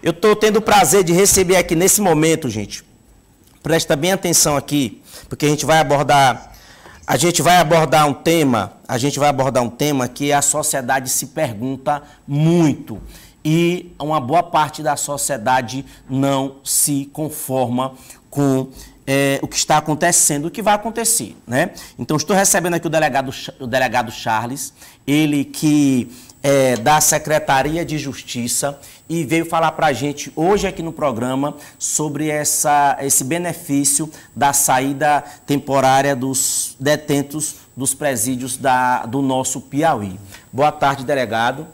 Eu estou tendo o prazer de receber aqui nesse momento, gente. Presta bem atenção aqui, porque a gente vai abordar um tema que a sociedade se pergunta muito. E uma boa parte da sociedade não se conforma com o que está acontecendo, o que vai acontecer, né? Então, estou recebendo aqui o delegado Charles, ele que é da Secretaria de Justiça e veio falar para a gente hoje aqui no programa sobre esse benefício da saída temporária dos detentos dos presídios do nosso Piauí. Boa tarde, delegado.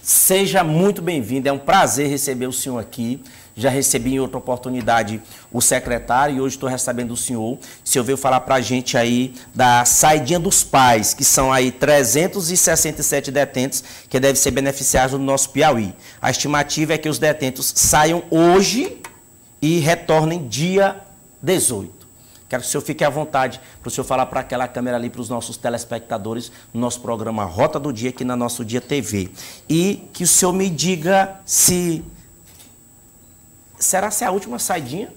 Seja muito bem-vindo, é um prazer receber o senhor aqui. Já recebi em outra oportunidade o secretário e hoje estou recebendo o senhor. O senhor veio falar para a gente aí da saidinha dos pais, que são aí 367 detentos que devem ser beneficiados no nosso Piauí. A estimativa é que os detentos saiam hoje e retornem dia 18. Quero que o senhor fique à vontade para o senhor falar para aquela câmera ali, para os nossos telespectadores, no nosso programa Rota do Dia, aqui na Nosso Dia TV. E que o senhor me diga se... Será a última saidinha?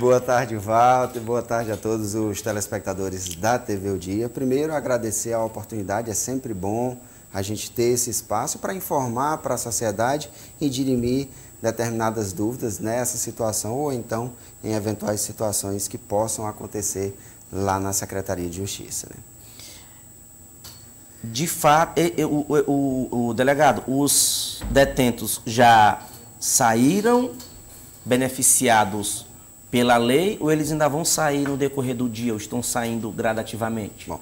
Boa tarde, Walter. Boa tarde a todos os telespectadores da TV O Dia. Primeiro, agradecer a oportunidade. É sempre bom a gente ter esse espaço para informar para a sociedade e dirimir determinadas dúvidas nessa situação ou então em eventuais situações que possam acontecer lá na Secretaria de Justiça, né? De fato, o delegado, os detentos já saíram beneficiados pela lei ou eles ainda vão sair no decorrer do dia ou estão saindo gradativamente? Bom,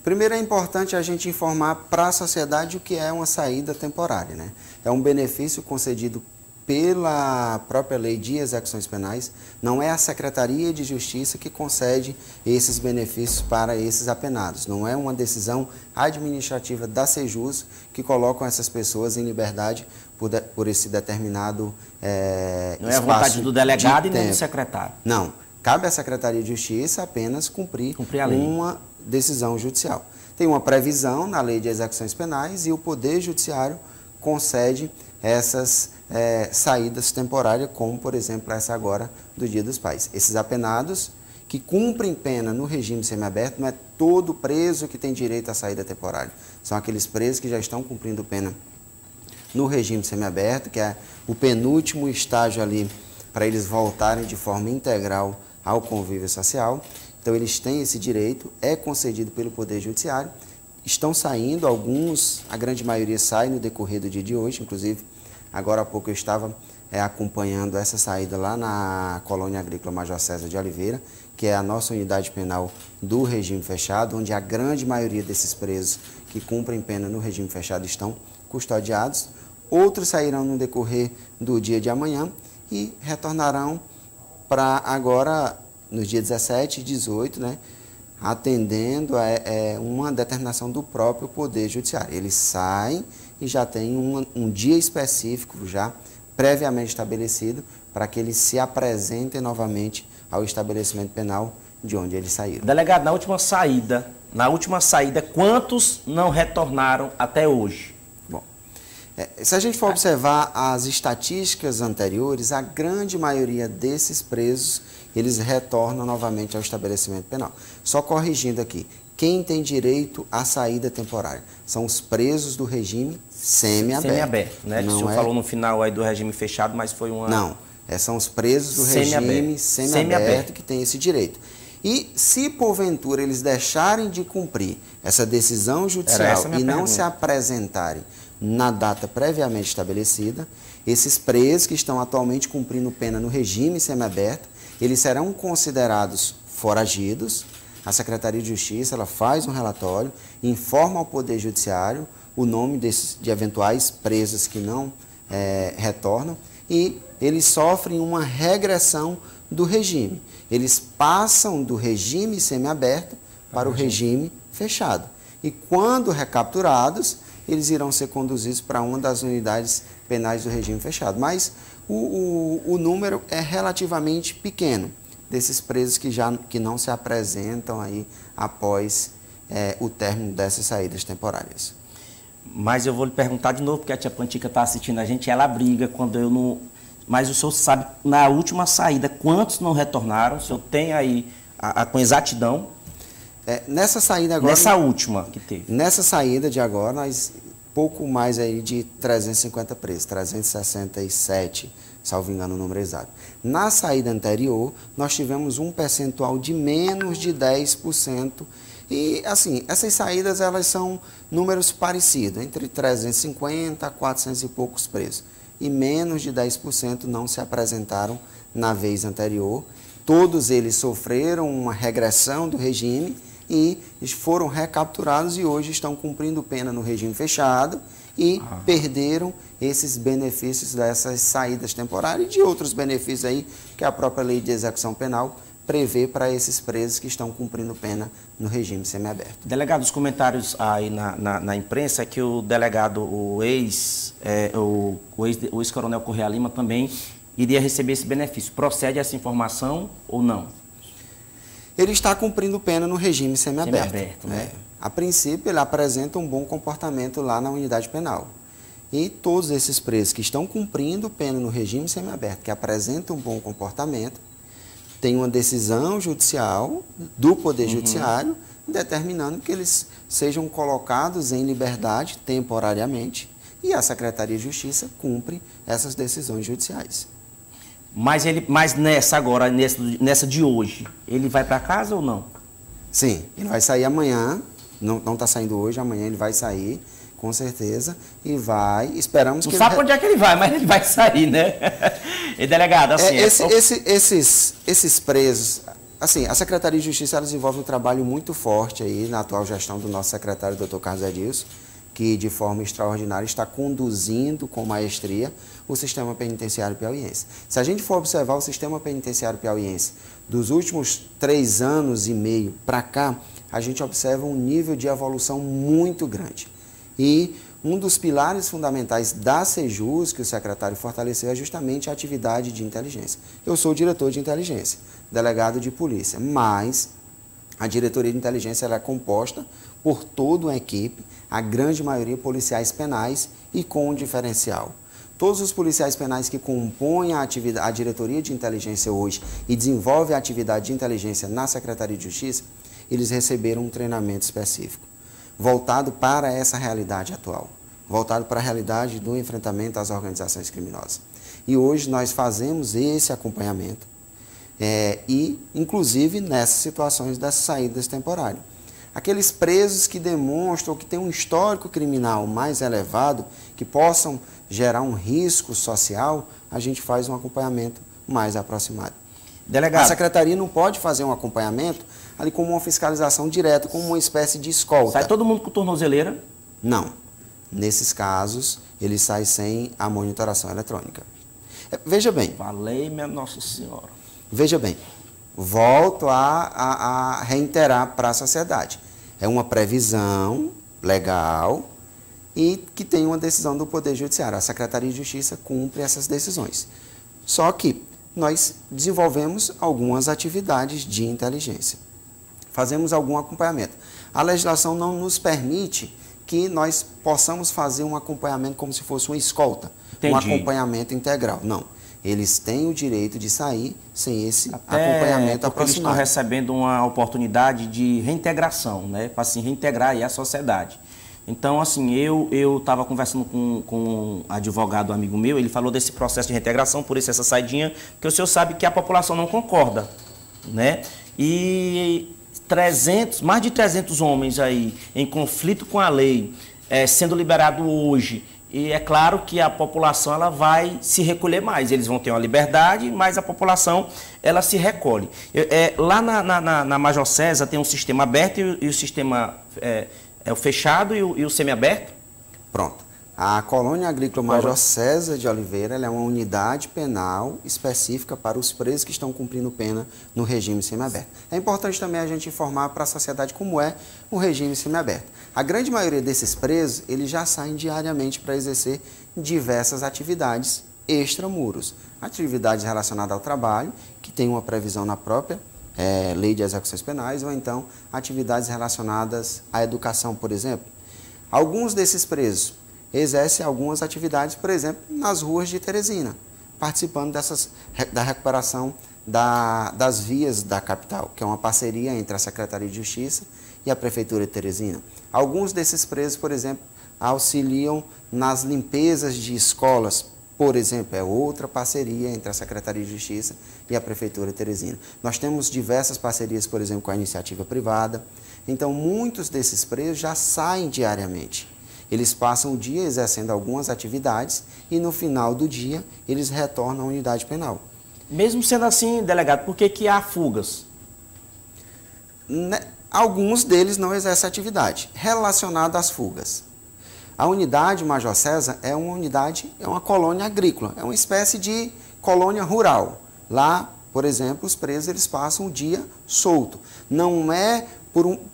primeiro é importante a gente informar para a sociedade o que é uma saída temporária, né? É um benefício concedido pela própria lei de execuções penais, não é a Secretaria de Justiça que concede esses benefícios para esses apenados. Não é uma decisão administrativa da Sejus que colocam essas pessoas em liberdade por esse determinado não é a vontade do delegado e nem tempo. do secretário. Não. Cabe à Secretaria de Justiça apenas cumprir a lei. Uma decisão judicial. Tem uma previsão na lei de execuções penais e o Poder Judiciário concede essas saídas temporárias, como, por exemplo, essa agora do Dia dos Pais. Esses apenados que cumprem pena no regime semiaberto, não é todo preso que tem direito à saída temporária. São aqueles presos que já estão cumprindo pena no regime semiaberto, que é o penúltimo estágio ali para eles voltarem de forma integral ao convívio social. Então, eles têm esse direito, é concedido pelo Poder Judiciário. Estão saindo, alguns, a grande maioria sai no decorrer do dia de hoje, inclusive, agora há pouco eu estava acompanhando essa saída lá na Colônia Agrícola Major César de Oliveira, que é a nossa unidade penal do regime fechado, onde a grande maioria desses presos que cumprem pena no regime fechado estão custodiados. Outros sairão no decorrer do dia de amanhã e retornarão para agora, nos dias 17 e 18, né? Atendendo a uma determinação do próprio Poder Judiciário. Eles saem e já tem um dia específico, já previamente estabelecido, para que eles se apresentem novamente ao estabelecimento penal de onde eles saíram. Delegado, na última saída, quantos não retornaram até hoje? Bom, se a gente for observar as estatísticas anteriores, a grande maioria desses presos eles retornam novamente ao estabelecimento penal. Só corrigindo aqui, quem tem direito à saída temporária? São os presos do regime semiaberto. Semiaberto, né? Que o senhor falou no final aí do regime fechado, mas foi uma... Não, são os presos do regime semiaberto que têm esse direito. E se porventura eles deixarem de cumprir essa decisão judicial e não se apresentarem na data previamente estabelecida, esses presos que estão atualmente cumprindo pena no regime semiaberto, eles serão considerados foragidos. A Secretaria de Justiça ela faz um relatório, informa ao Poder Judiciário o nome de eventuais presos que não retornam e eles sofrem uma regressão do regime. Eles passam do regime semiaberto para o regime fechado. E quando recapturados, eles irão ser conduzidos para uma das unidades penais do regime fechado. Mas o número é relativamente pequeno desses presos que não se apresentam aí após o término dessas saídas temporárias. Mas eu vou lhe perguntar de novo, porque a tia Pantica está assistindo a gente, ela briga quando eu não... Mas o senhor sabe, na última saída, quantos não retornaram? O senhor tem aí com exatidão? Nessa saída agora... Nessa última que teve. Nessa saída de agora, nós pouco mais aí de 350 presos, 367, salvo engano o número exato. Na saída anterior, nós tivemos um percentual de menos de 10%. E, assim, essas saídas, elas são números parecidos, entre 350 a 400 e poucos presos. E menos de 10% não se apresentaram na vez anterior. Todos eles sofreram uma regressão do regime e foram recapturados e hoje estão cumprindo pena no regime fechado e perderam esses benefícios dessas saídas temporárias e de outros benefícios aí que a própria lei de execução penal prevê para esses presos que estão cumprindo pena no regime semiaberto. Delegado, os comentários aí na imprensa é que o delegado, o ex-coronel Correia Lima também iria receber esse benefício. Procede essa informação ou não? Ele está cumprindo pena no regime semiaberto. Né? A princípio, ele apresenta um bom comportamento lá na unidade penal. E todos esses presos que estão cumprindo pena no regime semiaberto, que apresentam um bom comportamento, tem uma decisão judicial do Poder Judiciário determinando que eles sejam colocados em liberdade temporariamente e a Secretaria de Justiça cumpre essas decisões judiciais. Mas nessa de hoje, ele vai para casa ou não? Sim, ele vai sair amanhã, não está saindo hoje, amanhã ele vai sair, com certeza, e esperamos que... Não sabe onde é que ele vai, mas ele vai sair, né? E delegado, assim... Esses presos, assim, a Secretaria de Justiça ela desenvolve um trabalho muito forte aí na atual gestão do nosso secretário, Dr. Carlos Edilson, que de forma extraordinária está conduzindo com maestria o sistema penitenciário piauiense. Se a gente for observar o sistema penitenciário piauiense dos últimos 3 anos e meio para cá, a gente observa um nível de evolução muito grande. E um dos pilares fundamentais da Sejus, que o secretário fortaleceu, é justamente a atividade de inteligência. Eu sou diretor de inteligência, delegado de polícia, mas a diretoria de inteligência ela é composta por toda uma equipe, a grande maioria policiais penais e com um diferencial. Todos os policiais penais que compõem a diretoria de inteligência hoje e desenvolvem a atividade de inteligência na Secretaria de Justiça, eles receberam um treinamento específico, voltado para essa realidade atual, voltado para a realidade do enfrentamento às organizações criminosas. E hoje nós fazemos esse acompanhamento, inclusive nessas situações das saídas temporárias. Aqueles presos que demonstram que têm um histórico criminal mais elevado, que possam gerar um risco social, a gente faz um acompanhamento mais aproximado. Delegado. A Secretaria não pode fazer um acompanhamento ali como uma fiscalização direta, como uma espécie de escolta. Sai todo mundo com tornozeleira? Não. Nesses casos, ele sai sem a monitoração eletrônica. Veja bem. Falei, minha Nossa Senhora. Veja bem. Volto a reiterar para a sociedade. É uma previsão legal e que tem uma decisão do Poder Judiciário. A Secretaria de Justiça cumpre essas decisões. Só que nós desenvolvemos algumas atividades de inteligência. Fazemos algum acompanhamento. A legislação não nos permite que nós possamos fazer um acompanhamento como se fosse uma escolta. Entendi. Um acompanhamento integral. Não. Eles têm o direito de sair sem esse acompanhamento aproximado. Eles estão recebendo uma oportunidade de reintegração, né? Para se reintegrar aí à sociedade. Então, assim, eu estava conversando com um advogado amigo meu, ele falou desse processo de reintegração, por isso essa saidinha, porque o senhor sabe que a população não concorda, né? E mais de 300 homens aí em conflito com a lei, sendo liberado hoje. E é claro que a população ela vai se recolher mais. Eles vão ter uma liberdade, mas a população ela se recolhe. Lá na Major César tem um sistema aberto e o sistema o fechado e o semiaberto? Pronto. A Colônia Agrícola Major César de Oliveira ela é uma unidade penal específica para os presos que estão cumprindo pena no regime semiaberto. É importante também a gente informar para a sociedade como é o regime semiaberto. A grande maioria desses presos, eles já saem diariamente para exercer diversas atividades extramuros. Atividades relacionadas ao trabalho, que tem uma previsão na própria lei de execuções penais, ou então atividades relacionadas à educação, por exemplo. Alguns desses presos exercem algumas atividades, por exemplo, nas ruas de Teresina, participando da recuperação das vias da capital, que é uma parceria entre a Secretaria de Justiça e a Prefeitura de Teresina. Alguns desses presos, por exemplo, auxiliam nas limpezas de escolas, por exemplo, é outra parceria entre a Secretaria de Justiça e a Prefeitura de Teresina. Nós temos diversas parcerias, por exemplo, com a iniciativa privada. Então, muitos desses presos já saem diariamente. Eles passam o dia exercendo algumas atividades e, no final do dia, eles retornam à unidade penal. Mesmo sendo assim, delegado, por que há fugas? Alguns deles não exercem atividade relacionada às fugas. A unidade Major César é uma colônia agrícola, é uma espécie de colônia rural. Lá, por exemplo, os presos eles passam o dia solto. Não é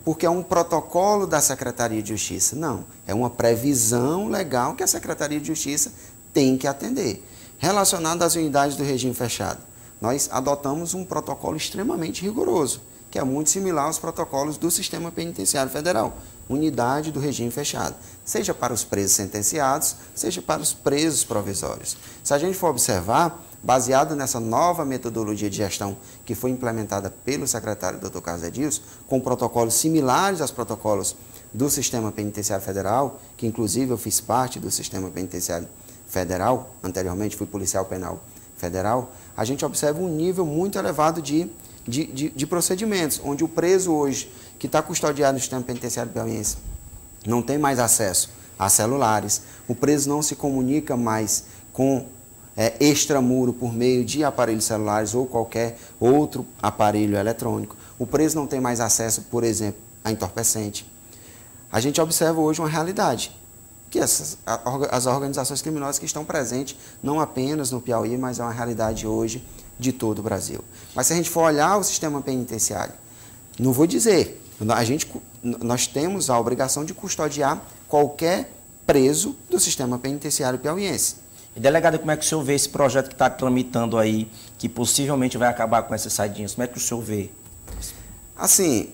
porque é um protocolo da Secretaria de Justiça, não. É uma previsão legal que a Secretaria de Justiça tem que atender. Relacionado às unidades do regime fechado, nós adotamos um protocolo extremamente rigoroso, que é muito similar aos protocolos do Sistema Penitenciário Federal, unidade do regime fechado, seja para os presos sentenciados, seja para os presos provisórios. Se a gente for observar, baseado nessa nova metodologia de gestão que foi implementada pelo secretário Dr. Carlos Edilson, com protocolos similares aos protocolos do Sistema Penitenciário Federal, que inclusive eu fiz parte do Sistema Penitenciário Federal, anteriormente fui policial penal federal, a gente observa um nível muito elevado de procedimentos, onde o preso hoje, que está custodiado no Sistema Penitenciário piauiense, não tem mais acesso a celulares, o preso não se comunica mais com extramuro por meio de aparelhos celulares ou qualquer outro aparelho eletrônico, o preso não tem mais acesso, por exemplo, a entorpecente. A gente observa hoje uma realidade, que as organizações criminosas que estão presentes, não apenas no Piauí, mas é uma realidade hoje de todo o Brasil. Mas se a gente for olhar o sistema penitenciário, não vou dizer, nós temos a obrigação de custodiar qualquer preso do sistema penitenciário piauiense. E delegado, como é que o senhor vê esse projeto que está tramitando aí, que possivelmente vai acabar com essas saidinhas? Como é que o senhor vê? Assim,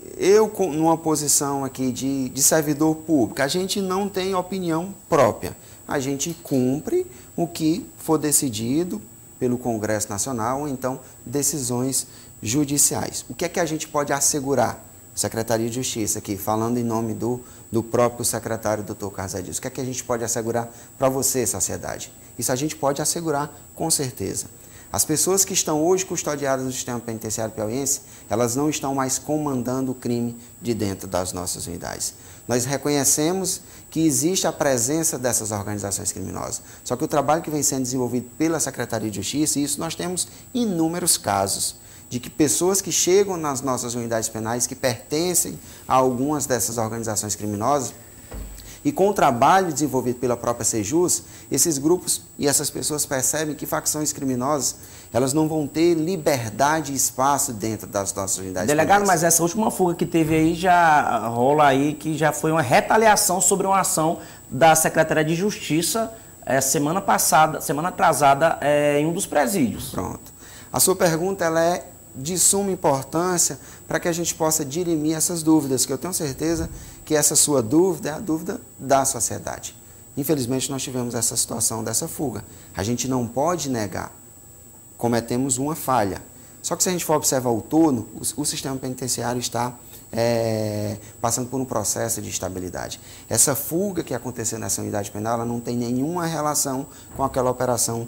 numa posição aqui de servidor público, a gente não tem opinião própria. A gente cumpre o que for decidido pelo Congresso Nacional ou então decisões judiciais. O que é que a gente pode assegurar? Secretaria de Justiça aqui, falando em nome do próprio secretário Dr. Carlos Edilson. O que é que a gente pode assegurar para você, sociedade? Isso a gente pode assegurar com certeza. As pessoas que estão hoje custodiadas no sistema penitenciário piauiense, elas não estão mais comandando o crime de dentro das nossas unidades. Nós reconhecemos que existe a presença dessas organizações criminosas. Só que o trabalho que vem sendo desenvolvido pela Secretaria de Justiça, e isso nós temos inúmeros casos, de que pessoas que chegam nas nossas unidades penais, que pertencem a algumas dessas organizações criminosas, e com o trabalho desenvolvido pela própria Sejus, esses grupos e essas pessoas percebem que facções criminosas, elas não vão ter liberdade e espaço dentro das nossas unidades penais. Delegado, mas essa última fuga que teve aí já rola aí que já foi uma retaliação sobre uma ação da Secretaria de Justiça semana atrasada, em um dos presídios. Pronto. A sua pergunta ela é de suma importância para que a gente possa dirimir essas dúvidas, que eu tenho certeza que essa sua dúvida é a dúvida da sociedade. Infelizmente, nós tivemos essa situação dessa fuga. A gente não pode negar. Cometemos uma falha. Só que se a gente for observar o todo, o sistema penitenciário está passando por um processo de estabilidade. Essa fuga que aconteceu nessa unidade penal, ela não tem nenhuma relação com aquela operação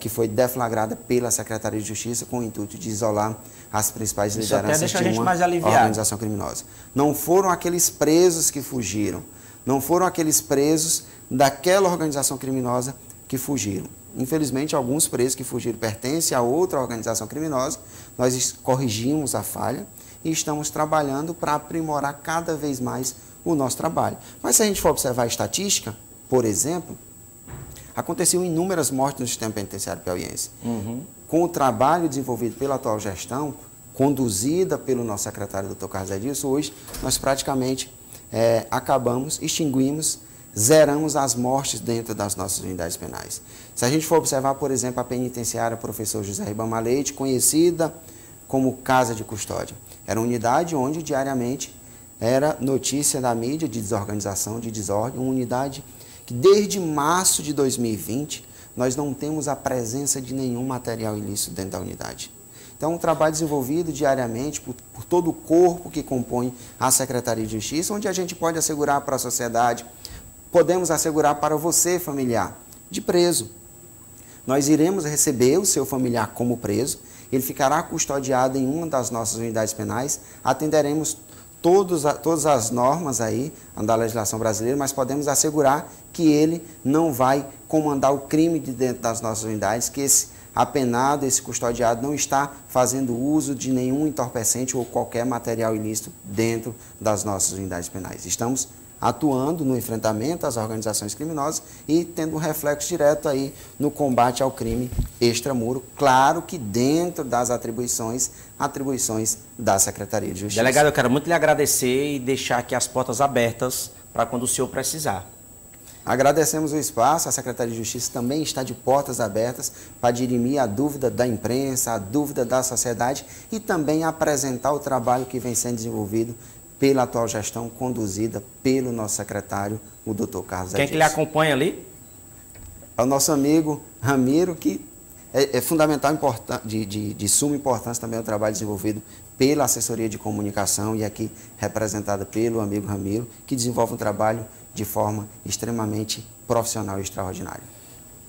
que foi deflagrada pela Secretaria de Justiça com o intuito de isolar as principais lideranças de uma organização criminosa. Não foram aqueles presos que fugiram, não foram aqueles presos daquela organização criminosa que fugiram. Infelizmente, alguns presos que fugiram pertencem a outra organização criminosa. Nós corrigimos a falha e estamos trabalhando para aprimorar cada vez mais o nosso trabalho. Mas se a gente for observar a estatística, por exemplo, aconteciam inúmeras mortes no sistema penitenciário piauiense. Com o trabalho desenvolvido pela atual gestão, conduzida pelo nosso secretário Dr. Carlos Edilson, hoje nós praticamente extinguimos, zeramos as mortes dentro das nossas unidades penais. Se a gente for observar, por exemplo, a penitenciária Professor José Ribamar Leite, conhecida como Casa de Custódia. Era uma unidade onde diariamente era notícia da mídia de desorganização, de desordem, uma unidade que desde março de 2020 nós não temos a presença de nenhum material ilícito dentro da unidade. Então, um trabalho desenvolvido diariamente por todo o corpo que compõe a Secretaria de Justiça, onde a gente pode assegurar para a sociedade, podemos assegurar para você, familiar, de preso. Nós iremos receber o seu familiar como preso, ele ficará custodiado em uma das nossas unidades penais, atenderemos todas as normas aí da legislação brasileira, mas podemos assegurar que ele não vai comandar o crime de dentro das nossas unidades, que esse apenado, esse custodiado não está fazendo uso de nenhum entorpecente ou qualquer material ilícito dentro das nossas unidades penais. Estamos atuando no enfrentamento às organizações criminosas e tendo um reflexo direto aí no combate ao crime extramuro, claro que dentro das atribuições da Secretaria de Justiça. Delegado, eu quero muito lhe agradecer e deixar aqui as portas abertas para quando o senhor precisar. Agradecemos o espaço, a Secretaria de Justiça também está de portas abertas para dirimir a dúvida da imprensa, a dúvida da sociedade e também apresentar o trabalho que vem sendo desenvolvido pela atual gestão, conduzida pelo nosso secretário, o Dr. Carlos Edilson. Quem que lhe acompanha ali? É o nosso amigo Ramiro, que é fundamental, de suma importância também o trabalho desenvolvido pela assessoria de comunicação e aqui representada pelo amigo Ramiro, que desenvolve um trabalho de forma extremamente profissional e extraordinária.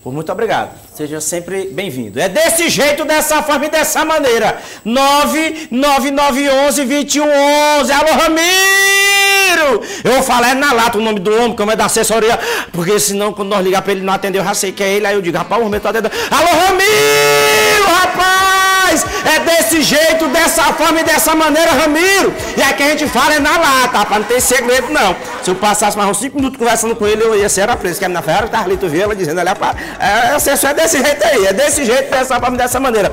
Muito obrigado. Seja sempre bem-vindo. É desse jeito, dessa forma e dessa maneira. 99911-2111. Alô, Ramiro! Eu vou falar na lata o nome do homem, como é da assessoria, porque senão, quando nós ligar para ele não atender, eu já sei que é ele. Aí eu digo, rapaz, o Ramiro tá atendendo. Alô, Ramiro, rapaz! É desse jeito, dessa forma e dessa maneira, Ramiro. E aqui a gente fala é na lata, rapaz, não tem segredo, não. Se eu passasse mais uns 5 minutos conversando com ele, eu ia ser preso. Que a minha ferra, Carlito Vila, dizendo, olha, é desse jeito aí, é desse jeito, dessa forma e dessa maneira.